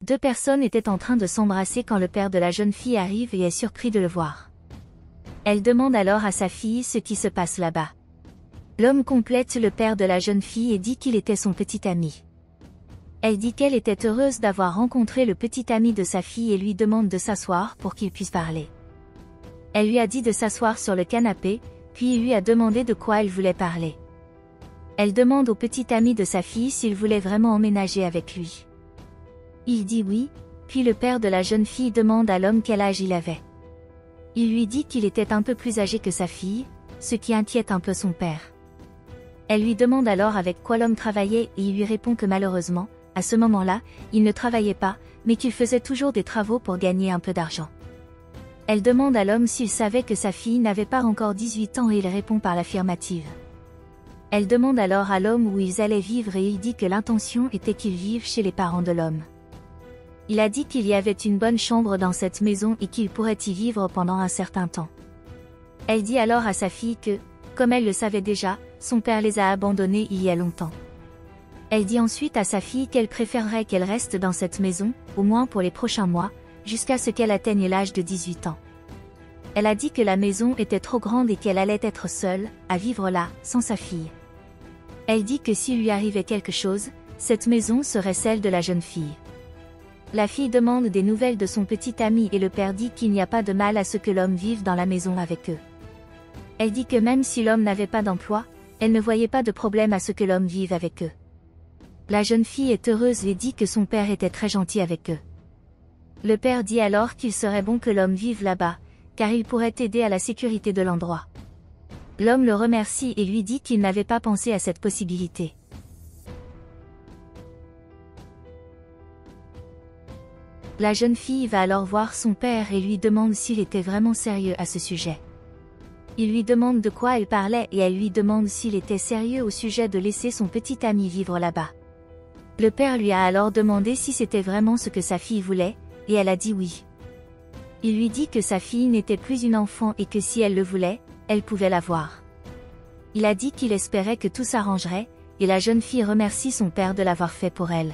Deux personnes étaient en train de s'embrasser quand le père de la jeune fille arrive et est surpris de le voir. Elle demande alors à sa fille ce qui se passe là-bas. L'homme complète le père de la jeune fille et dit qu'il était son petit ami. Elle dit qu'elle était heureuse d'avoir rencontré le petit ami de sa fille et lui demande de s'asseoir pour qu'il puisse parler. Elle lui a dit de s'asseoir sur le canapé, puis il lui a demandé de quoi elle voulait parler. Elle demande au petit ami de sa fille s'il voulait vraiment emménager avec lui. Il dit oui, puis le père de la jeune fille demande à l'homme quel âge il avait. Il lui dit qu'il était un peu plus âgé que sa fille, ce qui inquiète un peu son père. Elle lui demande alors avec quoi l'homme travaillait et il lui répond que malheureusement, à ce moment-là, il ne travaillait pas, mais qu'il faisait toujours des travaux pour gagner un peu d'argent. Elle demande à l'homme s'il savait que sa fille n'avait pas encore 18 ans et il répond par l'affirmative. Elle demande alors à l'homme où ils allaient vivre et il dit que l'intention était qu'ils vivent chez les parents de l'homme. Il a dit qu'il y avait une bonne chambre dans cette maison et qu'il pourrait y vivre pendant un certain temps. Elle dit alors à sa fille que, comme elle le savait déjà, son père les a abandonnés il y a longtemps. Elle dit ensuite à sa fille qu'elle préférerait qu'elle reste dans cette maison, au moins pour les prochains mois, jusqu'à ce qu'elle atteigne l'âge de 18 ans. Elle a dit que la maison était trop grande et qu'elle allait être seule, à vivre là, sans sa fille. Elle dit que s'il lui arrivait quelque chose, cette maison serait celle de la jeune fille. La fille demande des nouvelles de son petit ami et le père dit qu'il n'y a pas de mal à ce que l'homme vive dans la maison avec eux. Elle dit que même si l'homme n'avait pas d'emploi, elle ne voyait pas de problème à ce que l'homme vive avec eux. La jeune fille est heureuse et dit que son père était très gentil avec eux. Le père dit alors qu'il serait bon que l'homme vive là-bas, car il pourrait aider à la sécurité de l'endroit. L'homme le remercie et lui dit qu'il n'avait pas pensé à cette possibilité. La jeune fille va alors voir son père et lui demande s'il était vraiment sérieux à ce sujet. Il lui demande de quoi elle parlait et elle lui demande s'il était sérieux au sujet de laisser son petit ami vivre là-bas. Le père lui a alors demandé si c'était vraiment ce que sa fille voulait, et elle a dit oui. Il lui dit que sa fille n'était plus une enfant et que si elle le voulait, elle pouvait l'avoir. Il a dit qu'il espérait que tout s'arrangerait, et la jeune fille remercie son père de l'avoir fait pour elle.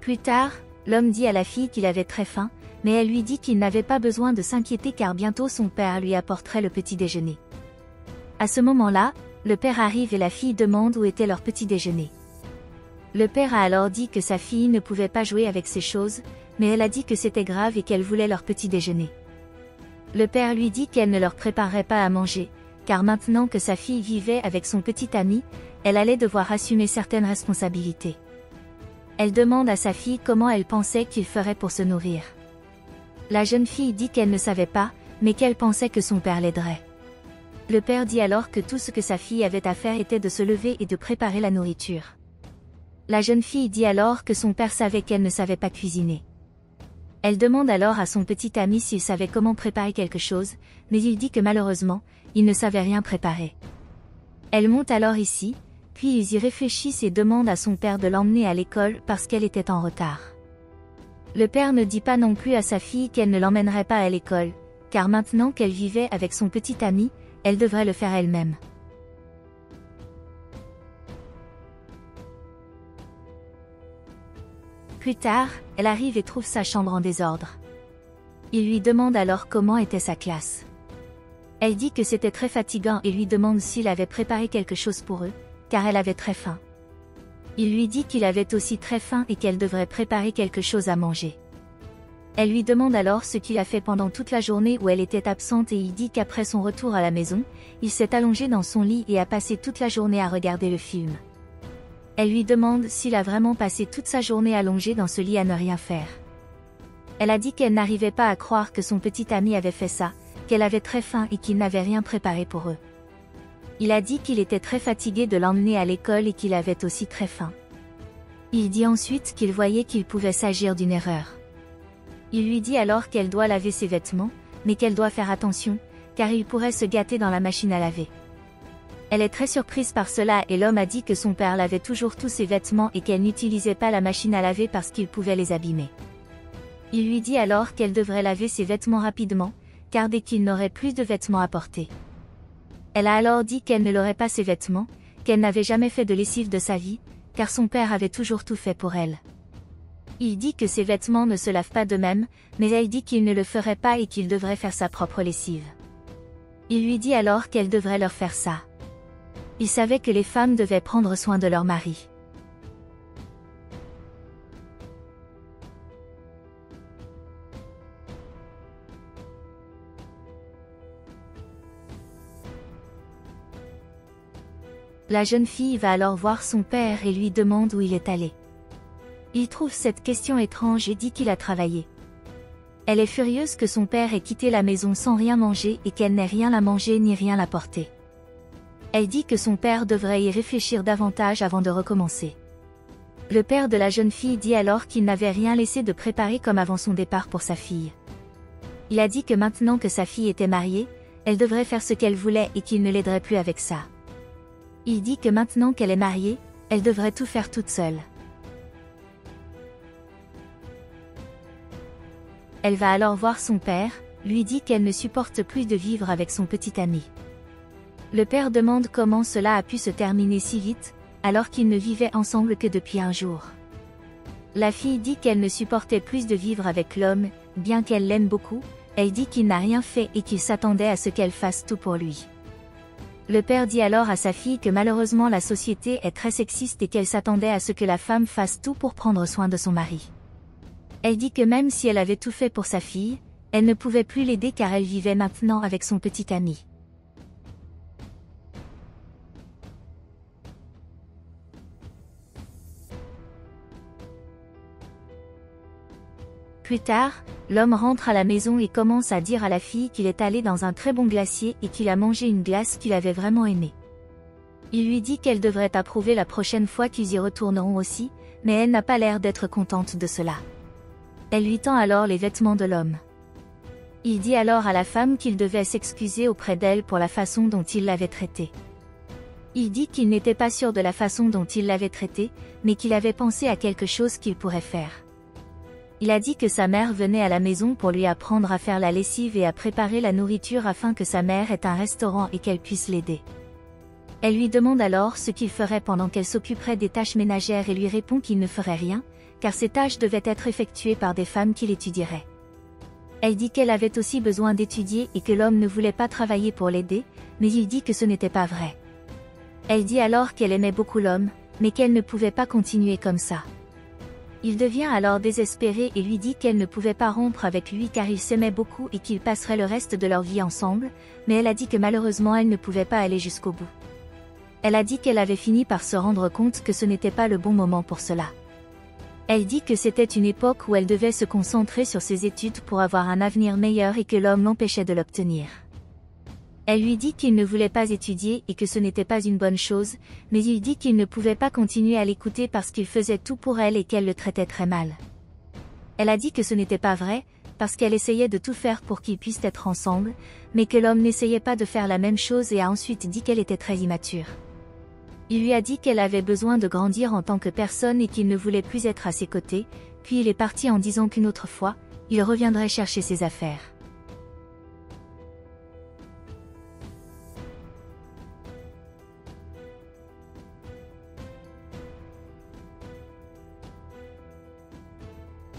Plus tard, l'homme dit à la fille qu'il avait très faim, mais elle lui dit qu'il n'avait pas besoin de s'inquiéter car bientôt son père lui apporterait le petit déjeuner. À ce moment-là, le père arrive et la fille demande où était leur petit déjeuner. Le père a alors dit que sa fille ne pouvait pas jouer avec ces choses, mais elle a dit que c'était grave et qu'elle voulait leur petit déjeuner. Le père lui dit qu'elle ne leur préparerait pas à manger, car maintenant que sa fille vivait avec son petit ami, elle allait devoir assumer certaines responsabilités. Elle demande à sa fille comment elle pensait qu'il ferait pour se nourrir. La jeune fille dit qu'elle ne savait pas, mais qu'elle pensait que son père l'aiderait. Le père dit alors que tout ce que sa fille avait à faire était de se lever et de préparer la nourriture. La jeune fille dit alors que son père savait qu'elle ne savait pas cuisiner. Elle demande alors à son petit ami s'il savait comment préparer quelque chose, mais il dit que malheureusement, il ne savait rien préparer. Elle monte alors ici, puis ils y réfléchissent et demandent à son père de l'emmener à l'école parce qu'elle était en retard. Le père ne dit pas non plus à sa fille qu'elle ne l'emmènerait pas à l'école, car maintenant qu'elle vivait avec son petit ami, elle devrait le faire elle-même. Plus tard, elle arrive et trouve sa chambre en désordre. Il lui demande alors comment était sa classe. Elle dit que c'était très fatigant et lui demande s'il avait préparé quelque chose pour eux, car elle avait très faim. Il lui dit qu'il avait aussi très faim et qu'elle devrait préparer quelque chose à manger. Elle lui demande alors ce qu'il a fait pendant toute la journée où elle était absente et il dit qu'après son retour à la maison, il s'est allongé dans son lit et a passé toute la journée à regarder le film. Elle lui demande s'il a vraiment passé toute sa journée allongé dans ce lit à ne rien faire. Elle a dit qu'elle n'arrivait pas à croire que son petit ami avait fait ça, qu'elle avait très faim et qu'il n'avait rien préparé pour eux. Il a dit qu'il était très fatigué de l'emmener à l'école et qu'il avait aussi très faim. Il dit ensuite qu'il voyait qu'il pouvait s'agir d'une erreur. Il lui dit alors qu'elle doit laver ses vêtements, mais qu'elle doit faire attention, car il pourrait se gâter dans la machine à laver. Elle est très surprise par cela et l'homme a dit que son père lavait toujours tous ses vêtements et qu'elle n'utilisait pas la machine à laver parce qu'il pouvait les abîmer. Il lui dit alors qu'elle devrait laver ses vêtements rapidement, car dès qu'il n'aurait plus de vêtements à porter. Elle a alors dit qu'elle ne l'aurait pas ses vêtements, qu'elle n'avait jamais fait de lessive de sa vie, car son père avait toujours tout fait pour elle. Il dit que ses vêtements ne se lavent pas d'eux-mêmes, mais elle dit qu'il ne le ferait pas et qu'il devrait faire sa propre lessive. Il lui dit alors qu'elle devrait leur faire ça. Il savait que les femmes devaient prendre soin de leur mari. La jeune fille va alors voir son père et lui demande où il est allé. Il trouve cette question étrange et dit qu'il a travaillé. Elle est furieuse que son père ait quitté la maison sans rien manger et qu'elle n'ait rien à manger ni rien à porter. Elle dit que son père devrait y réfléchir davantage avant de recommencer. Le père de la jeune fille dit alors qu'il n'avait rien laissé de préparé comme avant son départ pour sa fille. Il a dit que maintenant que sa fille était mariée, elle devrait faire ce qu'elle voulait et qu'il ne l'aiderait plus avec ça. Il dit que maintenant qu'elle est mariée, elle devrait tout faire toute seule. Elle va alors voir son père, lui dit qu'elle ne supporte plus de vivre avec son petit ami. Le père demande comment cela a pu se terminer si vite, alors qu'ils ne vivaient ensemble que depuis un jour. La fille dit qu'elle ne supportait plus de vivre avec l'homme, bien qu'elle l'aime beaucoup, elle dit qu'il n'a rien fait et qu'il s'attendait à ce qu'elle fasse tout pour lui. Le père dit alors à sa fille que malheureusement la société est très sexiste et qu'elle s'attendait à ce que la femme fasse tout pour prendre soin de son mari. Elle dit que même si elle avait tout fait pour sa fille, elle ne pouvait plus l'aider car elle vivait maintenant avec son petit ami. Plus tard, l'homme rentre à la maison et commence à dire à la fille qu'il est allé dans un très bon glacier et qu'il a mangé une glace qu'il avait vraiment aimée. Il lui dit qu'elle devrait approuver la prochaine fois qu'ils y retourneront aussi, mais elle n'a pas l'air d'être contente de cela. Elle lui tend alors les vêtements de l'homme. Il dit alors à la femme qu'il devait s'excuser auprès d'elle pour la façon dont il l'avait traitée. Il dit qu'il n'était pas sûr de la façon dont il l'avait traitée, mais qu'il avait pensé à quelque chose qu'il pourrait faire. Il a dit que sa mère venait à la maison pour lui apprendre à faire la lessive et à préparer la nourriture afin que sa mère ait un restaurant et qu'elle puisse l'aider. Elle lui demande alors ce qu'il ferait pendant qu'elle s'occuperait des tâches ménagères et lui répond qu'il ne ferait rien, car ces tâches devaient être effectuées par des femmes qui l'étudieraient. Elle dit qu'elle avait aussi besoin d'étudier et que l'homme ne voulait pas travailler pour l'aider, mais il dit que ce n'était pas vrai. Elle dit alors qu'elle aimait beaucoup l'homme, mais qu'elle ne pouvait pas continuer comme ça. Il devient alors désespéré et lui dit qu'elle ne pouvait pas rompre avec lui car ils s'aimaient beaucoup et qu'ils passeraient le reste de leur vie ensemble, mais elle a dit que malheureusement elle ne pouvait pas aller jusqu'au bout. Elle a dit qu'elle avait fini par se rendre compte que ce n'était pas le bon moment pour cela. Elle dit que c'était une époque où elle devait se concentrer sur ses études pour avoir un avenir meilleur et que l'homme l'empêchait de l'obtenir. Elle lui dit qu'il ne voulait pas étudier et que ce n'était pas une bonne chose, mais il dit qu'il ne pouvait pas continuer à l'écouter parce qu'il faisait tout pour elle et qu'elle le traitait très mal. Elle a dit que ce n'était pas vrai, parce qu'elle essayait de tout faire pour qu'ils puissent être ensemble, mais que l'homme n'essayait pas de faire la même chose et a ensuite dit qu'elle était très immature. Il lui a dit qu'elle avait besoin de grandir en tant que personne et qu'il ne voulait plus être à ses côtés, puis il est parti en disant qu'une autre fois, il reviendrait chercher ses affaires.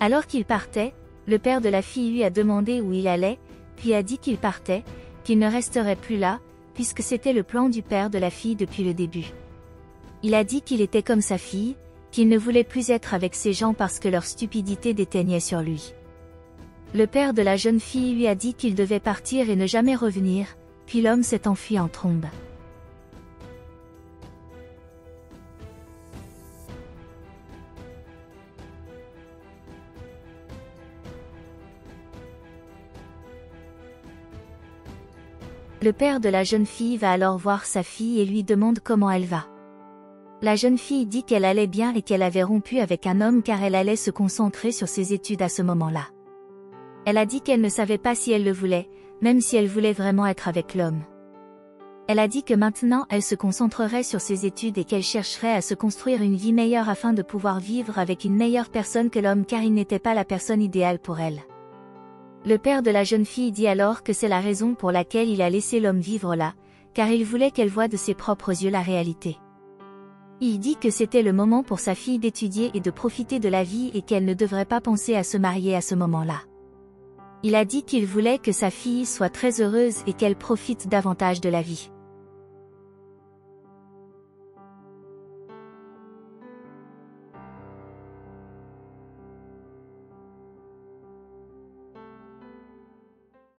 Alors qu'il partait, le père de la fille lui a demandé où il allait, puis a dit qu'il partait, qu'il ne resterait plus là, puisque c'était le plan du père de la fille depuis le début. Il a dit qu'il était comme sa fille, qu'il ne voulait plus être avec ces gens parce que leur stupidité déteignait sur lui. Le père de la jeune fille lui a dit qu'il devait partir et ne jamais revenir, puis l'homme s'est enfui en trombe. Le père de la jeune fille va alors voir sa fille et lui demande comment elle va. La jeune fille dit qu'elle allait bien et qu'elle avait rompu avec un homme car elle allait se concentrer sur ses études à ce moment-là. Elle a dit qu'elle ne savait pas si elle le voulait, même si elle voulait vraiment être avec l'homme. Elle a dit que maintenant elle se concentrerait sur ses études et qu'elle chercherait à se construire une vie meilleure afin de pouvoir vivre avec une meilleure personne que l'homme car il n'était pas la personne idéale pour elle. Le père de la jeune fille dit alors que c'est la raison pour laquelle il a laissé l'homme vivre là, car il voulait qu'elle voie de ses propres yeux la réalité. Il dit que c'était le moment pour sa fille d'étudier et de profiter de la vie et qu'elle ne devrait pas penser à se marier à ce moment-là. Il a dit qu'il voulait que sa fille soit très heureuse et qu'elle profite davantage de la vie.